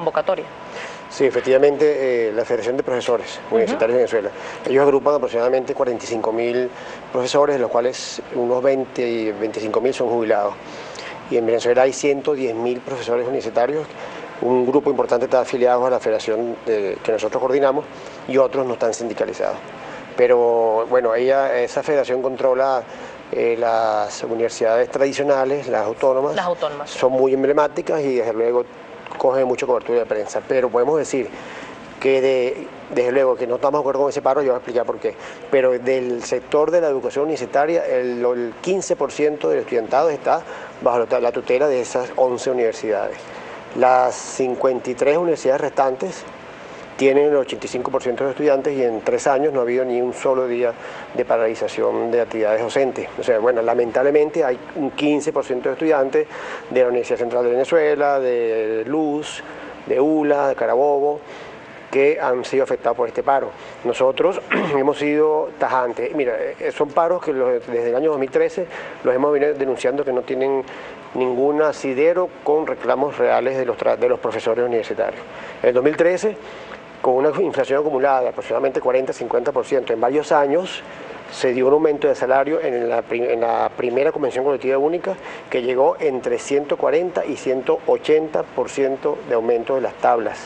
convocatoria. Sí, efectivamente, la Federación de Profesores Universitarios de Venezuela, ellos agrupan aproximadamente 45.000 profesores, de los cuales unos 20 y 25.000 son jubilados. Y en Venezuela hay 110.000 profesores universitarios. Un grupo importante está afiliado a la federación que nosotros coordinamos y otros no están sindicalizados. Pero bueno, esa federación controla las universidades tradicionales, las autónomas. Las autónomas. Son muy emblemáticas y desde luego coge mucha cobertura de prensa, pero podemos decir que desde luego que no estamos de acuerdo con ese paro, yo voy a explicar por qué, pero del sector de la educación universitaria el 15% del estudiantado está bajo la tutela de esas 11 universidades. Las 53 universidades restantes tienen el 85% de estudiantes y en 3 años no ha habido ni un solo día de paralización de actividades docentes. O sea, bueno, lamentablemente hay un 15% de estudiantes de la Universidad Central de Venezuela, de Luz, de ULA, de Carabobo, que han sido afectados por este paro. Nosotros hemos sido tajantes. Mira, son paros que desde el año 2013 los hemos venido denunciando que no tienen ningún asidero con reclamos reales de los profesores universitarios. En el 2013, con una inflación acumulada de aproximadamente 40-50% en varios años, se dio un aumento de salario en la primera convención colectiva única que llegó entre 140 y 180% de aumento de las tablas.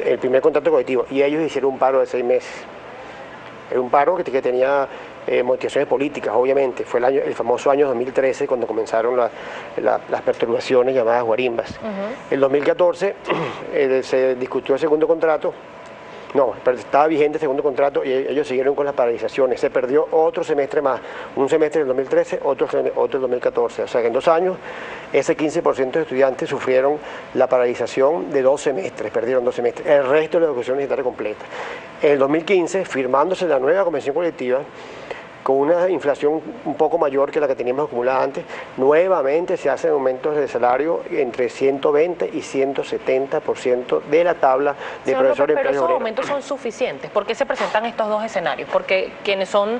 El primer contrato colectivo, y ellos hicieron un paro de 6 meses. Era un paro que tenía motivaciones políticas, obviamente. Fue el famoso año 2013 cuando comenzaron las perturbaciones llamadas guarimbas. En 2014 se discutió el segundo contrato. No, pero estaba vigente el segundo contrato y ellos siguieron con las paralizaciones. Se perdió otro semestre más, un semestre del 2013, otro del 2014. O sea que en 2 años ese 15% de estudiantes sufrieron la paralización de 2 semestres, perdieron 2 semestres. El resto de la educación universitaria completa. En el 2015, firmándose la nueva convención colectiva, con una inflación un poco mayor que la que teníamos acumulada antes, nuevamente se hacen aumentos de salario entre 120 y 170% de la tabla de profesores. Pero esos aumentos son suficientes. ¿Por qué se presentan estos dos escenarios? Porque quienes son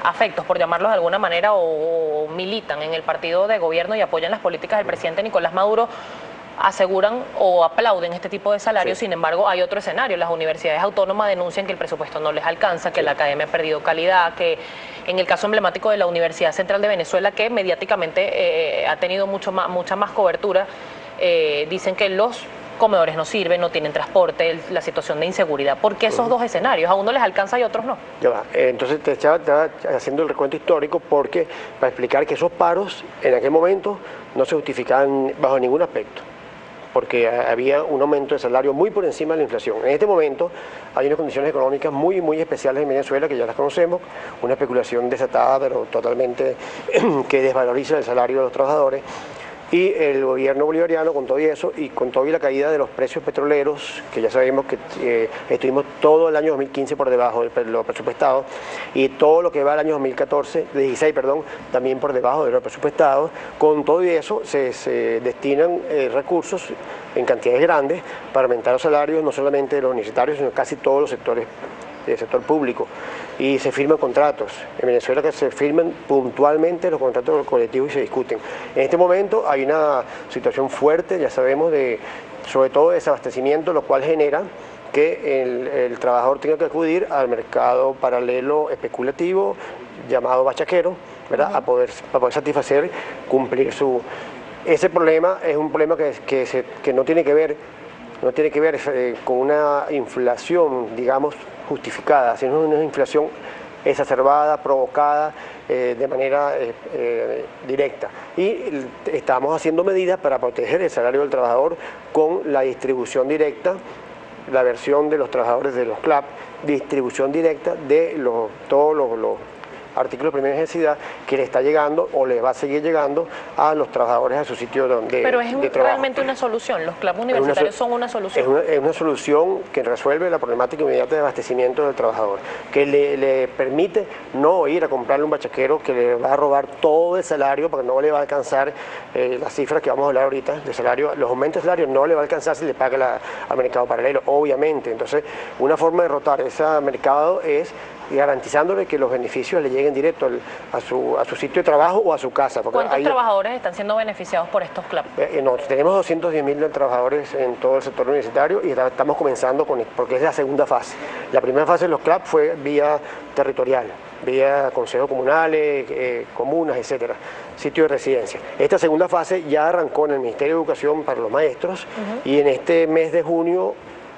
afectos, por llamarlos de alguna manera, o militan en el partido de gobierno y apoyan las políticas del presidente Nicolás Maduro, aseguran o aplauden este tipo de salarios. Sí. Sin embargo, hay otro escenario. Las universidades autónomas denuncian que el presupuesto no les alcanza, que la academia ha perdido calidad, que en el caso emblemático de la Universidad Central de Venezuela, que mediáticamente ha tenido mucha más cobertura, dicen que los comedores no sirven, no tienen transporte, la situación de inseguridad. ¿Por qué esos dos escenarios? A uno les alcanza y a otros no. Ya va. Entonces te estaba haciendo el recuento histórico porque para explicar que esos paros en aquel momento no se justificaban bajo ningún aspecto, porque había un aumento de salario muy por encima de la inflación. En este momento hay unas condiciones económicas muy especiales en Venezuela, que ya las conocemos, una especulación desatada, pero totalmente que desvaloriza el salario de los trabajadores, y el gobierno bolivariano con todo eso y con toda la caída de los precios petroleros, que ya sabemos que estuvimos todo el año 2015 por debajo de lo presupuestado, y todo lo que va al año 2016, también por debajo de lo presupuestado. Con todo eso se destinan recursos en cantidades grandes para aumentar los salarios, no solamente de los universitarios, sino casi todos los sectores del sector público, y se firman contratos. En Venezuela que se firman puntualmente los contratos colectivos y se discuten. En este momento hay una situación fuerte, ya sabemos, sobre todo de desabastecimiento, lo cual genera que el trabajador tenga que acudir al mercado paralelo especulativo, llamado bachaquero, ¿verdad? Para poder satisfacer, cumplir su... Ese problema es un problema que no tiene que ver con una inflación, digamos, justificada, sino una inflación exacerbada, provocada de manera directa. Y estamos haciendo medidas para proteger el salario del trabajador con la distribución directa, la versión de los trabajadores de los CLAP, distribución directa de todos los artículos de primera necesidad que le está llegando o le va a seguir llegando a los trabajadores a su sitio de trabajo. Pero es realmente una solución, los CLAP universitarios son una solución. Es una solución que resuelve la problemática inmediata de abastecimiento del trabajador, que le permite no ir a comprarle un bachaquero que le va a robar todo el salario porque no le va a alcanzar las cifras que vamos a hablar ahorita de salario, los aumentos de salario no le va a alcanzar si le paga al mercado paralelo, obviamente. Entonces, una forma de derrotar ese mercado es y garantizándole que los beneficios le lleguen directo a su sitio de trabajo o a su casa. ¿Cuántos trabajadores están siendo beneficiados por estos CLAP? Tenemos 210.000 trabajadores en todo el sector universitario y estamos comenzando porque es la segunda fase. La primera fase de los CLAP fue vía territorial, vía consejos comunales, comunas, etcétera, sitios de residencia. Esta segunda fase ya arrancó en el Ministerio de Educación para los maestros y en este mes de junio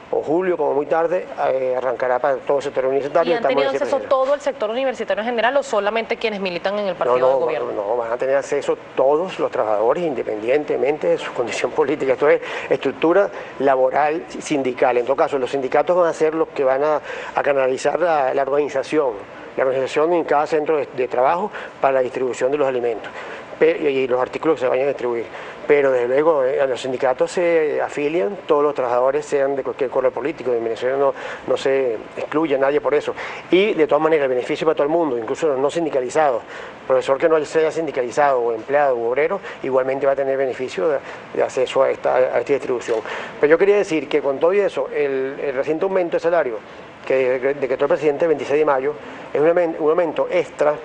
o julio, como muy tarde, arrancará para todo el sector universitario. ¿Y han tenido acceso todo el sector universitario en general o solamente quienes militan en el partido de gobierno? No, van a tener acceso todos los trabajadores independientemente de su condición política. Esto es estructura laboral sindical. En todo caso, los sindicatos van a ser los que van a canalizar la organización en cada centro de trabajo para la distribución de los alimentos y los artículos que se vayan a distribuir. Pero desde luego a los sindicatos se afilian todos los trabajadores, sean de cualquier color político. En Venezuela no se excluye a nadie por eso. Y de todas maneras el beneficio para todo el mundo, incluso los no sindicalizados. Profesor que no sea sindicalizado o empleado o obrero, igualmente va a tener beneficio de acceso a esta distribución. Pero yo quería decir que con todo eso, el reciente aumento de salario que decretó el presidente el 26 de mayo es un aumento extra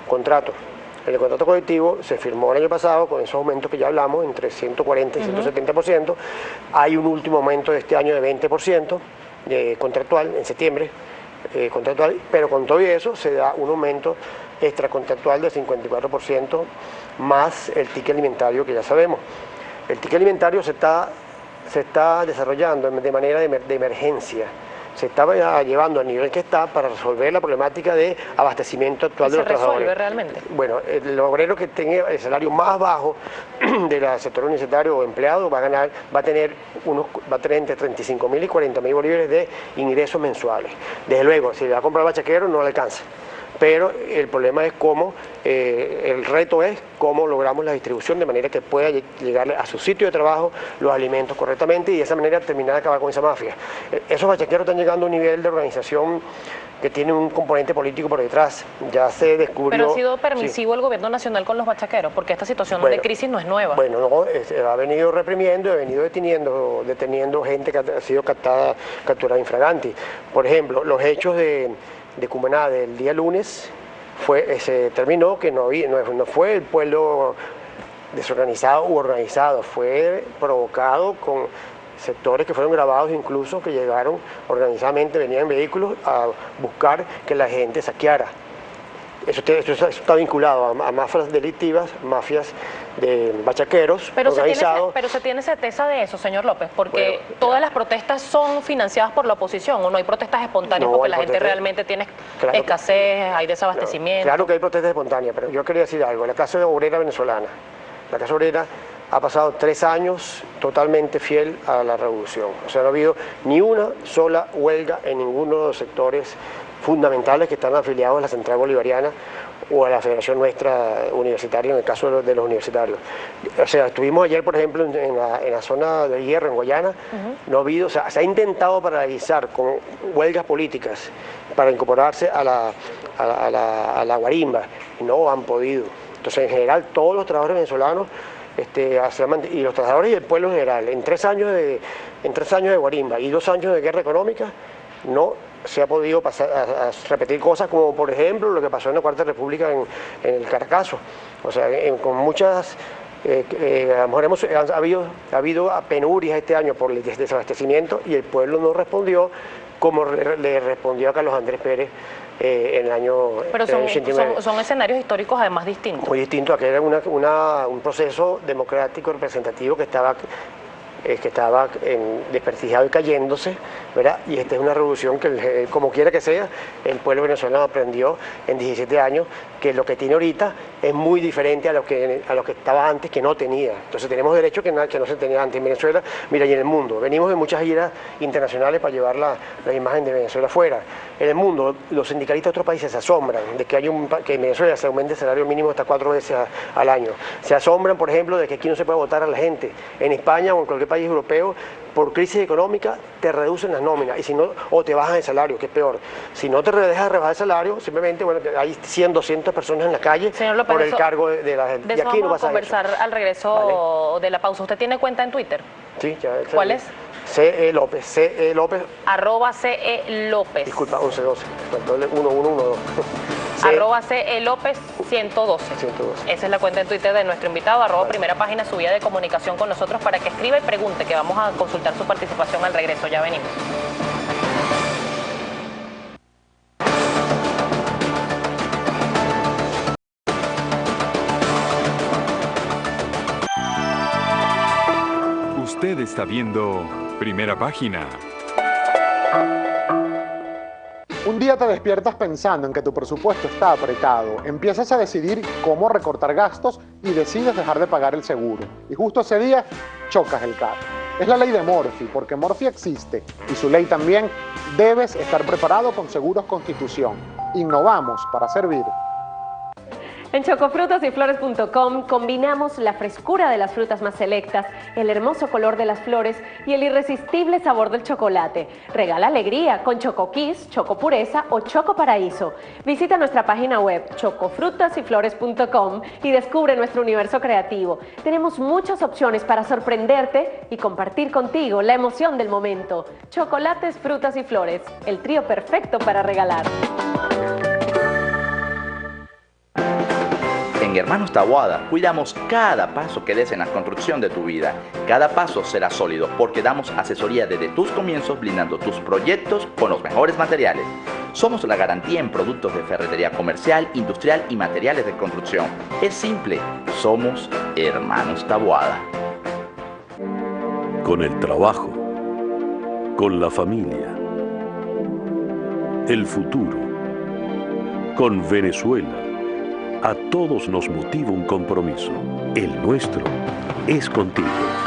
contrato. El contrato colectivo se firmó el año pasado con esos aumentos que ya hablamos, entre 140 y 170%. Hay un último aumento de este año de 20% contractual, en septiembre, contractual, pero con todo eso se da un aumento extracontractual de 54% más el ticket alimentario que ya sabemos. El ticket alimentario se está desarrollando de manera de emergencia. Se está llevando al nivel que está para resolver la problemática de abastecimiento actual de los trabajadores. ¿Se resuelve realmente? Bueno, el obrero que tenga el salario más bajo del sector universitario o empleado va a tener entre 35.000 y 40.000 bolívares de ingresos mensuales. Desde luego, si le va a comprar bachaquero no le alcanza. Pero el problema es el reto es cómo logramos la distribución de manera que pueda llegar a su sitio de trabajo los alimentos correctamente y de esa manera terminar de acabar con esa mafia. Esos bachaqueros están llegando a un nivel de organización que tiene un componente político por detrás. Ya se descubrió... Pero ha sido permisivo el gobierno nacional con los bachaqueros, porque esta situación de crisis no es nueva. Bueno, no, ha venido reprimiendo, ha venido deteniendo gente que ha sido capturada infraganti. Por ejemplo, los hechos de Cumaná del día lunes se terminó que no fue el pueblo desorganizado u organizado, fue provocado con sectores que fueron grabados incluso, que llegaron organizadamente, venían en vehículos a buscar que la gente saqueara. Eso está vinculado a mafias delictivas, mafias de bachaqueros organizados. Pero se tiene certeza de eso, señor López, porque todas las protestas son financiadas por la oposición, o no hay protestas espontáneas porque la gente realmente tiene escasez, hay desabastecimiento. Claro que hay protestas espontáneas, pero yo quería decir algo. La clase obrera venezolana, la clase obrera ha pasado 3 años totalmente fiel a la revolución. O sea, no ha habido ni una sola huelga en ninguno de los sectores fundamentales que están afiliados a la Central Bolivariana o a la Federación Nuestra Universitaria, en el caso de los universitarios. O sea, estuvimos ayer, por ejemplo, en la zona de Hierro, en Guayana, no ha habido, o sea, se ha intentado paralizar con huelgas políticas para incorporarse a la guarimba, y no han podido. Entonces, en general, todos los trabajadores venezolanos y los trabajadores y el pueblo en general, en 3 años de guarimba y 2 años de guerra económica, no se ha podido pasar a repetir cosas como, por ejemplo, lo que pasó en la Cuarta República en el Caracazo. O sea, con muchas... a lo mejor ha habido penurias este año por el desabastecimiento y el pueblo no respondió como le respondió a Carlos Andrés Pérez en el año 89. Pero son escenarios históricos además distintos. Muy distintos, aquel era un proceso democrático representativo que estaba desprestigiado y cayéndose, ¿verdad? Y esta es una revolución que, como quiera que sea, el pueblo venezolano aprendió en 17 años que lo que tiene ahorita es muy diferente a lo que estaba antes, que no tenía. Entonces tenemos derecho que no se tenía antes en Venezuela, mira, y en el mundo. Venimos de muchas giras internacionales para llevar la imagen de Venezuela afuera. En el mundo, los sindicalistas de otros países se asombran de que en Venezuela se aumente el salario mínimo hasta 4 veces al año. Se asombran, por ejemplo, de que aquí no se puede votar a la gente. En España o en cualquier país europeo, por crisis económica, te reducen las nóminas o te bajan el salario, que es peor. Si no te dejas rebajar el salario, simplemente hay 100, 200 personas en la calle López, por el cargo de la gente. De eso vamos a conversar al regreso de la pausa. ¿Usted tiene cuenta en Twitter? Sí, ya. ¿Cuál es? CE López, CE López. Arroba CE López. Disculpa, 1112. 1112. Arroba CE López 112. 112. Esa es la cuenta en Twitter de nuestro invitado, arroba primera página, su vía de comunicación con nosotros para que escriba y pregunte, que vamos a consultar su participación al regreso. Ya venimos. Usted está viendo Primera Página. Un día te despiertas pensando en que tu presupuesto está apretado, empiezas a decidir cómo recortar gastos y decides dejar de pagar el seguro. Y justo ese día chocas el carro. Es la ley de Murphy, porque Murphy existe y su ley también. Debes estar preparado con Seguros Constitución. Innovamos para servir. En chocofrutasiflores.com combinamos la frescura de las frutas más selectas, el hermoso color de las flores y el irresistible sabor del chocolate. Regala alegría con Choco Kiss, Choco Pureza o Choco Paraíso. Visita nuestra página web chocofrutasiflores.com y descubre nuestro universo creativo. Tenemos muchas opciones para sorprenderte y compartir contigo la emoción del momento. Chocolates, frutas y flores, el trío perfecto para regalar. En Hermanos Taboada cuidamos cada paso que des en la construcción de tu vida. Cada paso será sólido porque damos asesoría desde tus comienzos, blindando tus proyectos con los mejores materiales. Somos la garantía en productos de ferretería comercial, industrial y materiales de construcción. Es simple, somos Hermanos Taboada. Con el trabajo, con la familia, el futuro, con Venezuela. A todos nos motiva un compromiso. El nuestro es contigo.